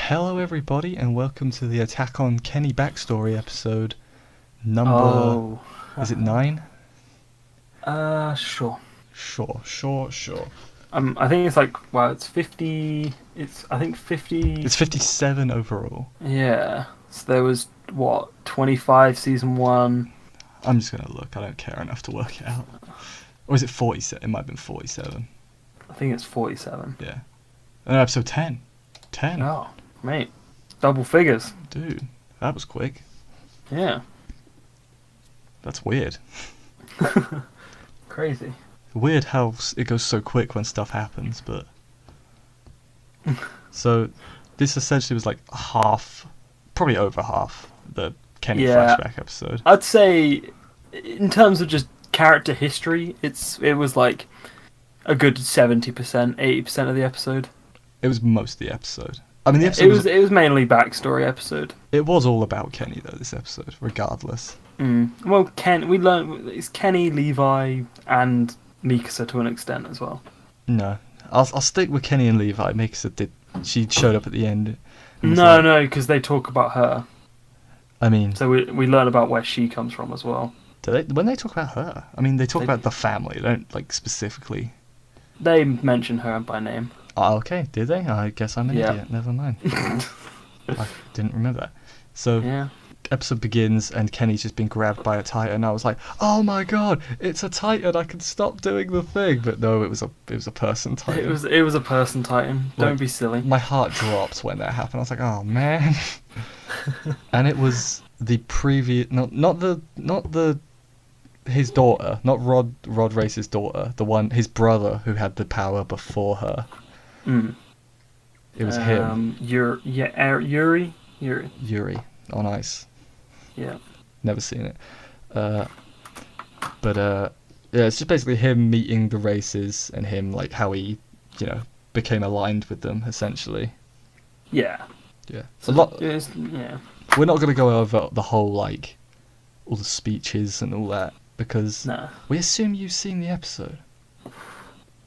Hello, everybody, and welcome to the Attack on Kenny backstory episode number. Oh. Is it 9? Sure. Sure. I think it's like, well, it's 50. I think 50. It's 57 overall. Yeah. So there was, 25 season 1. I'm just gonna look. I don't care enough to work it out. Or is it 47? It might have been 47. I think it's 47. Yeah. And episode 10. 10. Oh, mate. Double figures. Dude, that was quick. Yeah. That's weird. Crazy. Weird how it goes so quick when stuff happens, but... So, this essentially was like half, probably over half, the Kenny flashback episode. I'd say, in terms of just character history, it was like a good 70%, 80% of the episode. It was most of the episode. I mean, the episode it was mainly backstory episode. It was all about Kenny, though, this episode, regardless. Well, we learned it's Kenny, Levi, and Mikasa to an extent as well. No. I'll stick with Kenny and Levi. Mikasa did. She showed up at the end. No, because they talk about her. I mean... So we learn about where she comes from as well. When they talk about her? I mean, they talk about the family, they don't, like, specifically... They mention her by name. Oh, okay. Did they? I guess I'm an idiot. Never mind. I didn't remember that. So... Yeah. Episode begins and Kenny's just been grabbed by a titan. I was like, "Oh my god, it's a titan! I can stop doing the thing." But no, it was a person titan. It was a person titan. Don't be silly. My heart dropped when that happened. I was like, "Oh man!" And it was the previous, not his daughter, not Rod Race's daughter, his brother who had the power before her. It was him. Yuri. Yuri on Ice. Yeah. Never seen it. Yeah, it's just basically him meeting the races and him, like, how he, became aligned with them, essentially. Yeah. Yeah. So We're not going to go over the whole, like, all the speeches and all that, because we assume you've seen the episode.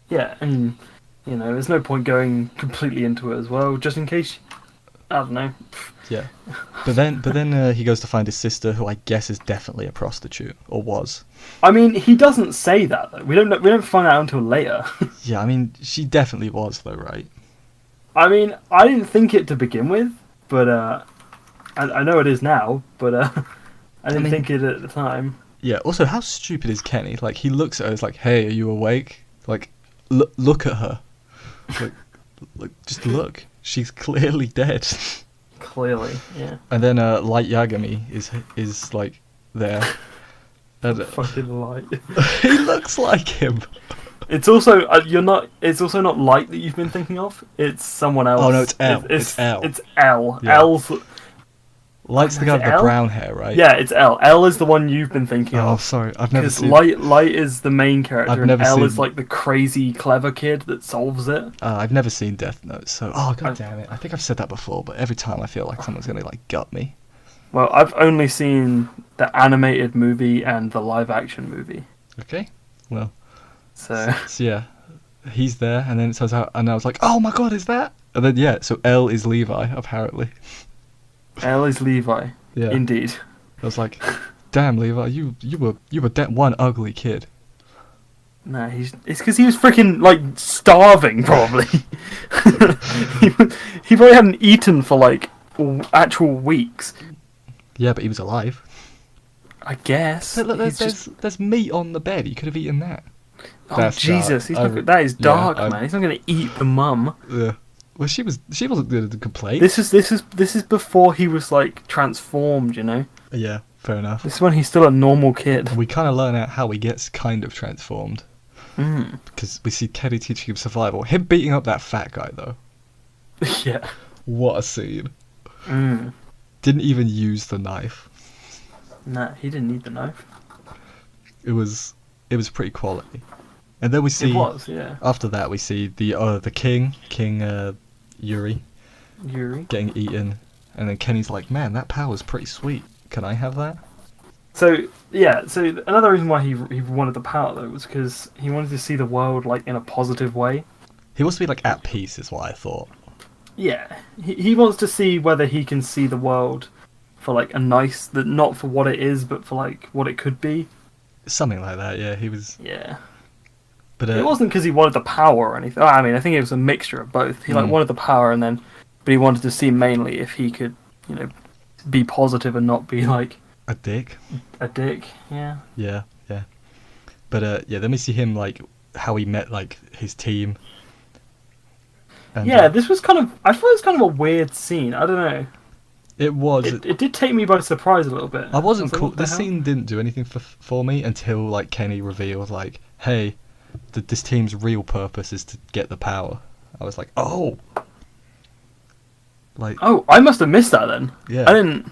Yeah, and, there's no point going completely into it as well, just in case, I don't know. Yeah. But then he goes to find his sister, who I guess is definitely a prostitute, or was. I mean, he doesn't say that though. We don't find out until later. Yeah, I mean, she definitely was though, right? I mean, I didn't think it to begin with, but I know it is now, but I didn't think it at the time. Yeah. Also, how stupid is Kenny? Like, he looks at her, he's like, "Hey, are you awake?" Like, look at her. Like, just look. She's clearly dead. Clearly, yeah. And then Light Yagami is like there. And, fucking Light. He looks like him. It's also It's also not Light that you've been thinking of. It's someone else. Oh no, it's L. It's L. It's L. Yeah. L's. Light's the guy with the brown hair, right? Yeah, it's L. L is the one you've been thinking of. Oh, sorry, I've never seen. Light is the main character, and L is seen... like the crazy, clever kid that solves it. I've never seen Death Note, so god damn it! I think I've said that before, but every time I feel like someone's gonna like gut me. Well, I've only seen the animated movie and the live-action movie. Okay, well, so yeah, he's there, and then it turns out, and I was like, "Oh my god, is that?" And then so L is Levi apparently. L is Levi. Yeah. Indeed. I was like, "Damn, Levi, you were that one ugly kid." No, it's because he was freaking like starving, probably. he probably hadn't eaten for like actual weeks. Yeah, but he was alive. I guess. Look, there's meat on the bed. He could have eaten that. Oh That's Jesus! dark. That is dark, man. He's not going to eat the mum. Yeah. Well, she wasn't going to complain. This is before he was like transformed, Yeah, fair enough. This is when he's still a normal kid. We kind of learn out how he gets kind of transformed. Because we see Kenny teaching him survival. Him beating up that fat guy, though. Yeah. What a scene. Didn't even use the knife. Nah, he didn't need the knife. It was pretty quality. And then we see... It was, yeah. After that, we see the King Yuri, getting eaten. And then Kenny's like, "Man, that power's pretty sweet. Can I have that?" So another reason why he wanted the power though was because he wanted to see the world like in a positive way. He wants to be like at peace, is what I thought. Yeah, he wants to see whether he can see the world for like a nice, that not for what it is, but for like what it could be. Something like that. Yeah, he was. Yeah, But it wasn't because he wanted the power or anything. I mean, I think it was a mixture of both. He like wanted the power, and then, but he wanted to see mainly if he could, be positive and not be like a dick. a dick. Yeah. Yeah, yeah. But yeah, then we see him like how he met like his team. And, Yeah, this was kind of. I thought it was kind of a weird scene. I don't know. it was. It did take me by surprise a little bit. I wasn't was like, cool. what the This hell? scene didn't do anything for me until like Kenny revealed like, hey, this team's real purpose is to get the power. I was like, oh. Like, Oh, I must have missed that then. yeah. I didn't.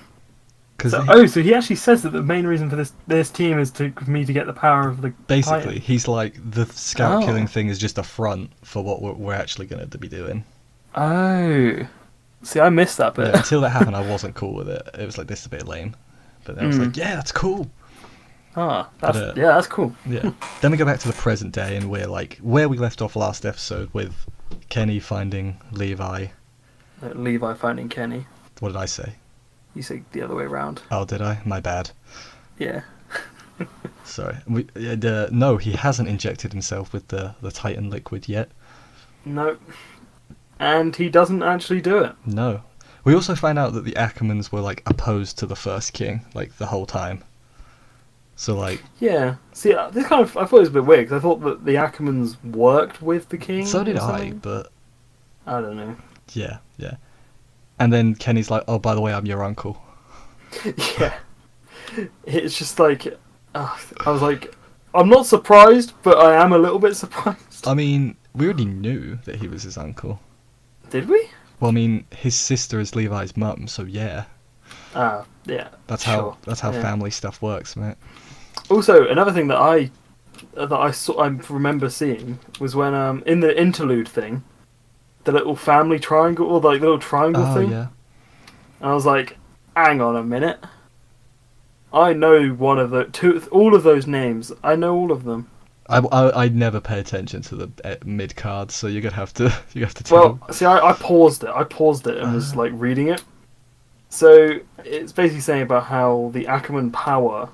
Because So he actually says that the main reason for this team is for me to get the power of the basically, Titan. he's like, the scout Oh. killing thing is just a front for what we're actually going to be doing. Oh, see, I missed that bit. Yeah, until that happened, I wasn't cool with it. It was like, this is a bit lame. But then I was like, yeah, that's cool. That's But, that's cool. Yeah. Then we go back to the present day, and we're like where we left off last episode with Kenny finding Levi. Levi finding Kenny. What did I say? You say the other way around. Oh, did I? My bad. Yeah. Sorry. No, he hasn't injected himself with the Titan liquid yet. No. And he doesn't actually do it. No. We also find out that the Ackermans were like opposed to the first king like the whole time. So like. Yeah. See, this kind of I thought it was a bit weird because I thought that the Ackermans worked with the king. So did or I, something. but I don't know. yeah, yeah. And then Kenny's like, "Oh, by the way, I'm your uncle." Yeah. It's just like I was like, I'm not surprised, but I am a little bit surprised. I mean, we already knew that he was his uncle. Did we? Well, I mean, his sister is Levi's mum, so yeah. Yeah. That's sure. how Yeah. family stuff works, mate. Also, another thing that I remember seeing was when in the interlude thing, the little family triangle or like little triangle Oh thing. yeah. And I was like, hang on a minute. I know one of the all of those names. I know all of them. I never pay attention to the mid cards, so you're gonna have to tell. Well, see, I paused it. I paused it and was like reading it. So it's basically saying about how the Ackerman power,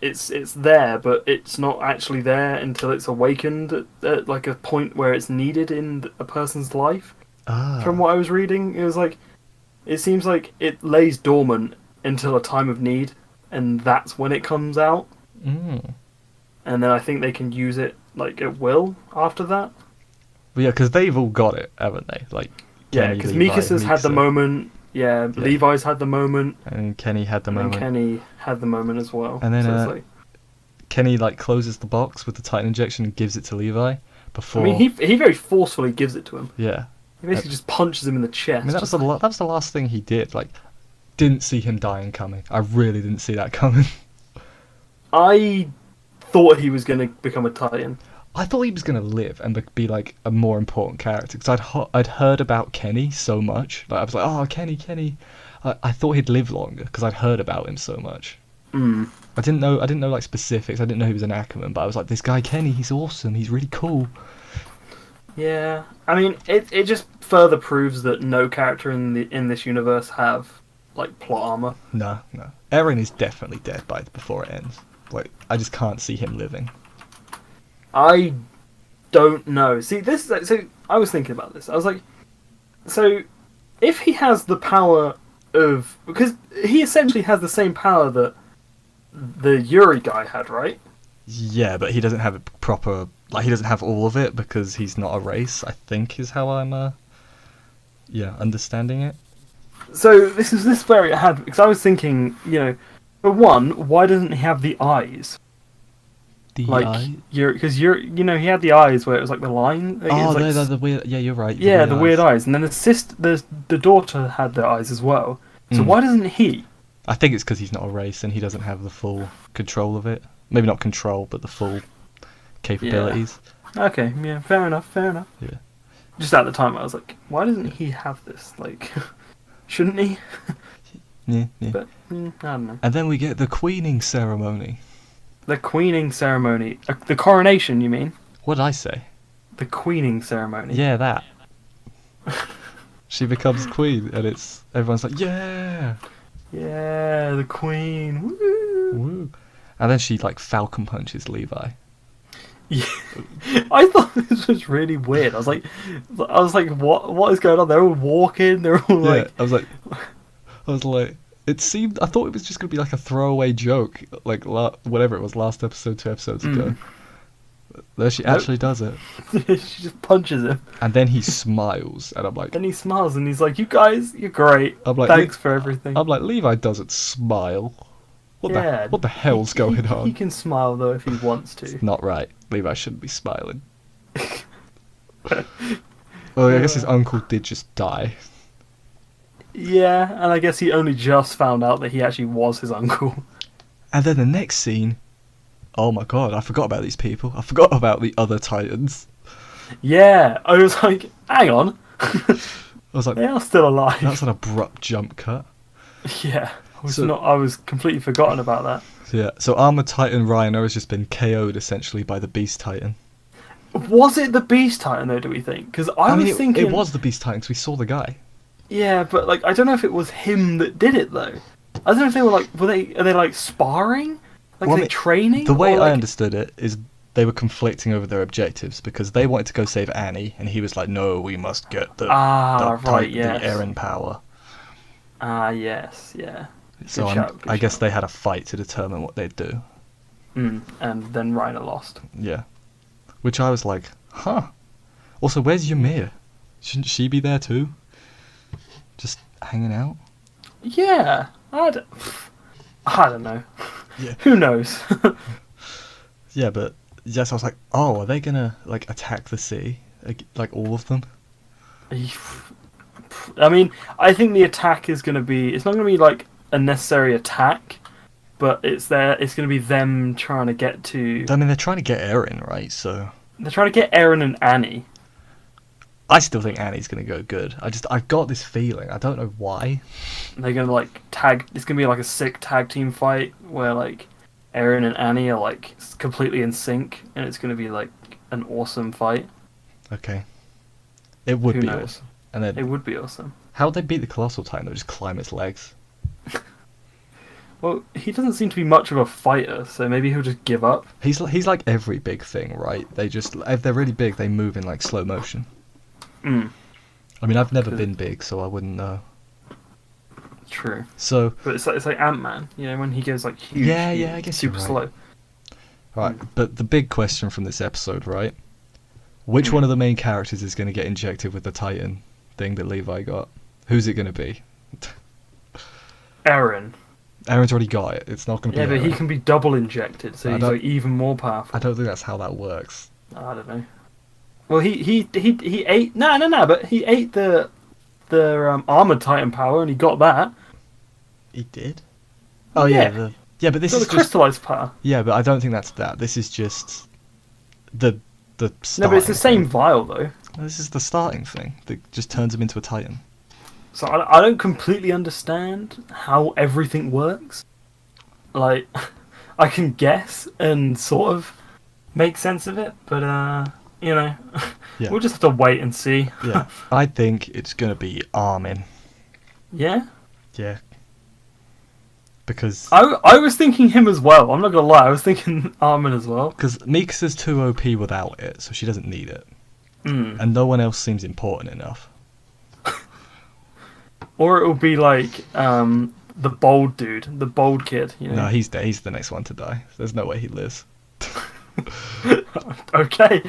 it's there, but it's not actually there until it's awakened at like a point where it's needed in a person's life. From what I was reading, it was like, it seems like it lays dormant until a time of need, and that's when it comes out. Mm. And then I think they can use it like at will after that. But yeah, because they've all got it, haven't they? Like Yeah, Kenny, because Levi, Mikasa's had the Mikasa, moment. Yeah, Yeah. Levi's had the moment. and Kenny had the And then moment. Kenny had the moment as well. And then, So it's like, Kenny like closes the box with the Titan injection and gives it to Levi before. I mean, he very forcefully gives it to him. Yeah. He basically just punches him in the chest. I mean, that was the last thing he did. Like, didn't see him dying coming. I really didn't see that coming. I thought he was going to become a Titan. I thought he was gonna live and be like a more important character because I'd heard about Kenny so much. Like I was like, oh, Kenny. I thought he'd live longer because I'd heard about him so much. Mm. I didn't know like specifics. I didn't know he was an Ackerman, but I was like, this guy Kenny, he's awesome. He's really cool. Yeah, I mean, it just further proves that no character in this universe have like plot armor. No. Eren is definitely dead before it ends. Like I just can't see him living. I don't know. See, this is so. I was thinking about this. I was like, so if he has the power of, because he essentially has the same power that the Yuri guy had, right? Yeah, but he doesn't have a proper. Like he doesn't have all of it because he's not a race. I think is how I'm. Understanding it. So this is where it had, because I was thinking, for one, why doesn't he have the eyes? The Like eye. because he had the eyes where it was like the line. Like, it Oh, was like, no, the weird. Yeah, you're right. yeah, the weird eyes, and then the daughter had the eyes as well. So Mm. why doesn't he? I think it's because he's not a race and he doesn't have the full control of it. Maybe not control, but the full capabilities. Okay, yeah, fair enough. Yeah. Just at the time, I was like, why doesn't he have this? Like, shouldn't he? Yeah. But I don't know. And then we get the queening ceremony. The queening ceremony, the coronation. You mean What did I say? the queening ceremony? Yeah, that. She becomes queen, and everyone's like, yeah, Yeah, the queen. Woo. woo. And then she like Falcon punches Levi. Yeah. I thought this was really weird. I was like, what is going on? They're all walking. They're all like, I was like, it seemed. I thought it was just gonna be like a throwaway joke, like whatever it was, last episode, 2 episodes ago. There she actually does it, she just punches him. and then he smiles, and I'm like, Then he smiles and he's like, "You guys, you're great. I'm like, Thanks for everything." I'm like, Levi doesn't smile. What the hell's He going on? He can smile though if he wants to. It's not right. Levi shouldn't be smiling. Well, I guess his uncle did just die. Yeah, and I guess he only just found out that he actually was his uncle. And then the next scene, oh my god, I forgot about these people. I forgot about the other Titans. Yeah, I was like, hang on, I was like, they are still alive. that's an abrupt jump cut. Yeah, I was completely forgotten about that. Yeah, so Armored Titan Rhino has just been KO'd essentially by the Beast Titan. Was it the Beast Titan though? Do we think? Because I mean, was thinking it was the Beast Titan 'cause we saw the guy. Yeah, but like I don't know if it was him that did it though. I don't know if they were like, are they like sparring? Like Well, are they training? The way Or, like... I understood it is they were conflicting over their objectives because they wanted to go save Annie, and he was like, "No, we must get the Eren power." Yes, yeah. So I guess they had a fight to determine what they'd do. And then Reiner lost. Yeah, which I was like, huh. Also, where's Ymir? Shouldn't she be there too? Just hanging out? Yeah, I don't know. Yeah. Who knows? Yeah, but yes, I was like, oh, are they gonna like attack the sea? Like all of them? I mean, I think the attack is going to be... It's not going to be, like, a necessary attack, but it's going to be them trying to get to... I mean, they're trying to get Eren, right? So... They're trying to get Eren and Annie. I still think Annie's going to go good. I've got this feeling. I don't know why. They're going to, like, tag... It's going to be, like, a sick tag team fight where, like, Eren and Annie are, like, completely in sync, and it's going to be, like, an awesome fight. Okay. It would Who be knows? awesome. And then, It would be awesome. how would they beat the Colossal Titan? They'll just climb its legs. Well, he doesn't seem to be much of a fighter, so maybe he'll just give up. He's like every big thing, right? They just, if they're really big, they move in like slow motion. Mm, I mean, I've never been big, so I wouldn't know. true. So, But it's like Ant-Man, you know, when he goes like huge, Yeah, huge, I guess super you're slow. right, but the big question from this episode, right? Which one of the main characters is going to get injected with the Titan thing that Levi got? Who's it going to be? Eren. Eren's already got it. It's not going to Yeah, be but he Eren. can be double injected, so I he's don't- like even more powerful. I don't think that's how that works. I don't know. Well, he ate no, but he ate the armored Titan power and he got that. He did? Oh Yeah. yeah, but this Got is the just... crystallized power. Yeah, but I don't think that's that. This is just the No, starting but it's the same thing. vial though. This is the starting thing that just turns him into a Titan. So I don't completely understand how everything works. Like, I can guess and sort of make sense of it, but you know, Yeah. we'll just have to wait and see. Yeah, I think it's gonna be Armin. Yeah, Yeah, because I was thinking him as well. I'm not gonna lie, I was thinking Armin as well. Mikasa's too OP without it, so she doesn't need it, Mm. and no one else seems important enough. Or it will be like the bold dude, the bold kid. You know? No, he's the next one to die. There's no way he lives. Okay.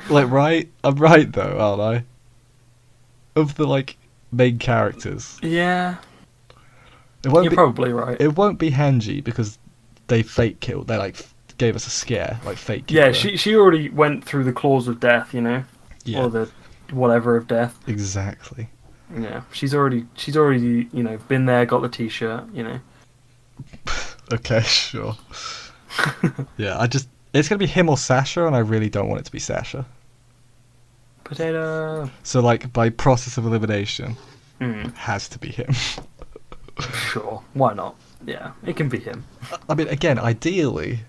Like, right? I'm right though, aren't I? Of the like main characters, Yeah, it won't you're be. probably right. It won't be Hanji because they fake killed. They like gave us a scare, like fake. Killed Yeah, her. she already went through the claws of death, you know, Yeah, or the whatever of death. exactly. Yeah, she's already you know been there, got the T-shirt, you know. Okay, sure. Yeah, it's gonna be him or Sasha, and I really don't want it to be Sasha. Potato. So like by process of elimination, Mm, has to be him. sure, why not? Yeah, it can be him. I mean, again, ideally,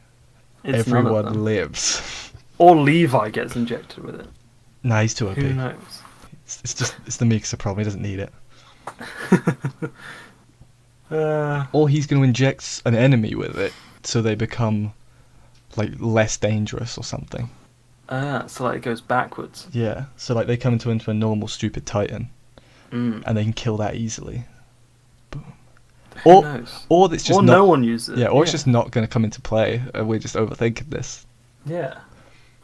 It's none of everyone them. lives. Or Levi gets injected with it. Nah, he's too OP. Who knows? It's the Mikasa problem. He doesn't need it. Uh, Or he's going to inject an enemy with it, so they become like less dangerous or something. so like it goes backwards. Yeah. So like they come into a normal stupid Titan, Mm. and they can kill that easily. Boom. Who knows? Or it's just Or not. no one uses it. Yeah. Or it's just not going to come into play, and we're just overthinking this. Yeah.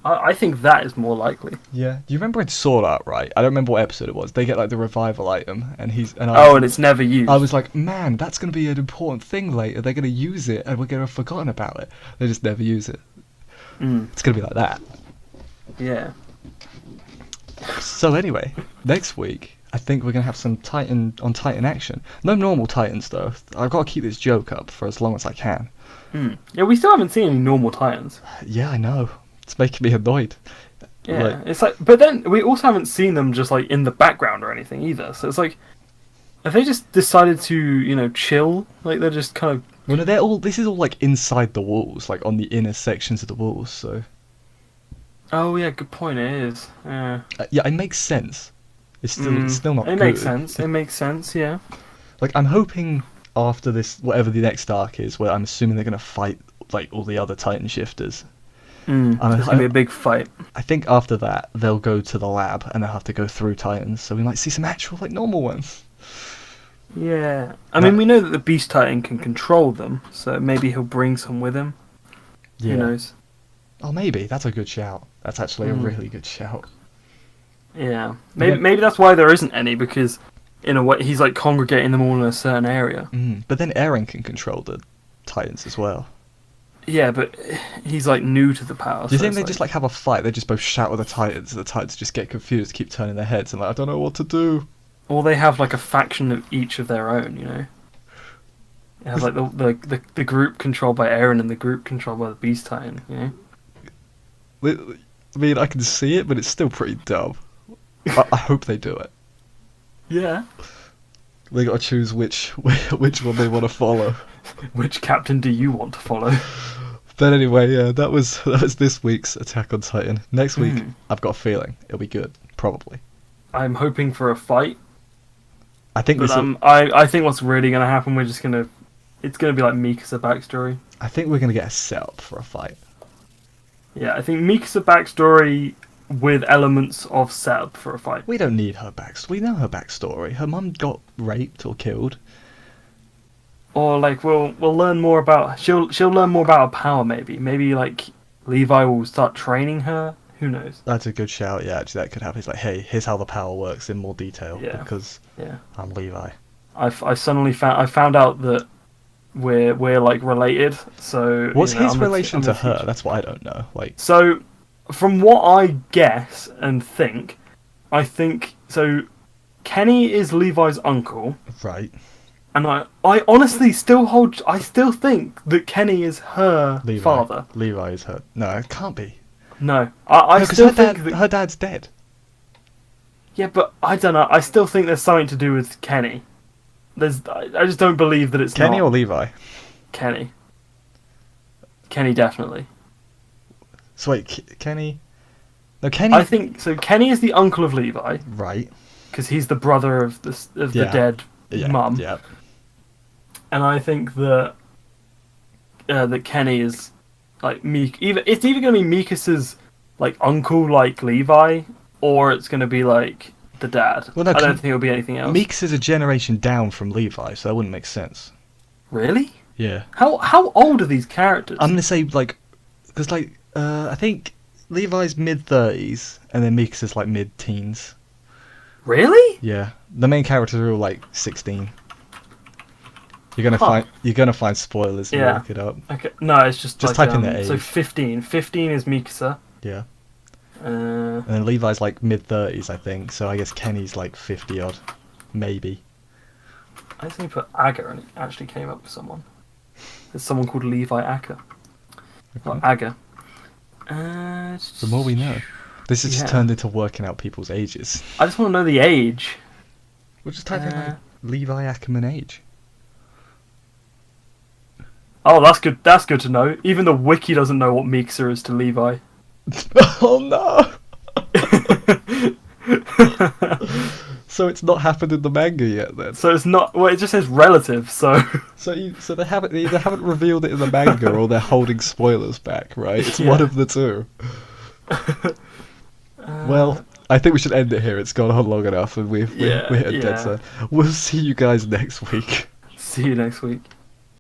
I think that is more likely. Yeah. Do you remember in Sword Art, right? I don't remember what episode it was. They get like the revival item, and And it's never used. I was like, man, that's going to be an important thing later. They're going to use it, and we're going to have forgotten about it. They just never use it. Mm. It's going to be like that. Yeah. So anyway, next week, I think we're going to have some Titan action. No normal Titans, though. I've got to keep this joke up for as long as I can. Mm. Yeah, we still haven't seen any normal Titans. Yeah, I know. It's making me annoyed. Yeah, Like- it's like, but then we also haven't seen them just like in the background or anything either. So it's like, have they just decided to, chill? Like they're just kind of. Well, no, this is all like inside the walls, like on the inner sections of the walls, so... Oh yeah, good point. It is. Yeah. Yeah, it makes sense. It's still not It good. makes sense. It makes sense. Yeah. Like, I'm hoping after this, whatever the next arc is, where I'm assuming they're going to fight, like, all the other Titan shifters. It's gonna be a big fight. I think after that, they'll go to the lab, and they'll have to go through Titans, so we might see some actual, like, normal ones. Yeah. I mean, we know that the Beast Titan can control them, so maybe he'll bring some with him. Who knows? Oh, maybe. That's a good shout. That's actually a really good shout. Yeah. Maybe that's why there isn't any, because in a way he's like congregating them all in a certain area. But then Eren can control the Titans as well. Yeah, but he's like new to the power. Do you so think it's they just like have a fight? They just both shout at the Titans, and the Titans just get confused, keep turning their heads, and like, I don't know what to do. Or they have like a faction of each of their own, They have like the group controlled by Eren and the group controlled by the Beast Titan, I mean, I can see it, but it's still pretty dumb. I hope they do it. Yeah. They got to choose which one they want to follow. Which captain do you want to follow? But anyway, yeah, that was this week's Attack on Titan. Next week, I've got a feeling it'll be good, probably. I'm hoping for a fight, I think but I think what's really gonna happen, it's gonna be like Mikasa backstory. I think we're gonna get a setup for a fight. Yeah, I think Mikasa backstory with elements of setup for a fight. We don't need her backstory. We know her backstory. Her mum got raped or killed. Or like we'll learn more about she'll learn more about her power maybe. Maybe like Levi will start training her. Who knows? That's a good shout. Yeah, actually, that could happen. It's like, hey, here's how the power works in more detail. Yeah. Because I'm Levi. I suddenly found out that we're like related. So what's his I'm relation to the her? future. That's what I don't know. Like, So, from what I guess and think, I think so. Kenny is Levi's uncle, right? and I honestly I still think that Kenny is her Levi. father. Levi is her. No, it can't be. No, I No, 'cause still her think dad, that. her dad's dead. Yeah, but I don't know. I still think there's something to do with Kenny. I just don't believe that it's Kenny not or Levi? Kenny. Kenny definitely. So wait, Kenny? No, Kenny. I think so. Kenny is the uncle of Levi Right. because he's the brother of the Yeah. dead Yeah. mum. Yeah. And I think that that Kenny is like it's either going to be Mikasa's like uncle, like Levi, or it's going to be like the dad. Well, no, I don't think it'll be anything else. Meeks is a generation down from Levi, so that wouldn't make sense. Really? Yeah. How old are these characters? I'm gonna say like, because like I think Levi's mid-30s and then Meeks is like mid-teens. Really? Yeah. The main characters are all like 16. You're gonna find spoilers and Yeah. look it up. Okay. No, it's just Just like, type in the So age. 15. 15 is Mikasa. Yeah. Uh, And then Levi's like mid-30s, I think. So I guess Kenny's like 50 odd, maybe. I think put Aga and it actually came up with someone. There's someone called Levi Aga. Or Aga. The more we know. This has just Yeah. turned into working out people's ages. I just want to know the age. We'll just type in like Levi Ackerman age. Oh, that's good. That's good to know. Even the wiki doesn't know what Mikasa is to Levi. Oh no! So it's not happened in the manga yet, then. So it's not. Well, it just says relative. So So they either haven't revealed it in the manga or they're holding spoilers back, right? It's one of the two. Well, I think we should end it here. It's gone on long enough, and we're at dead zone. We'll see you guys next week. See you next week.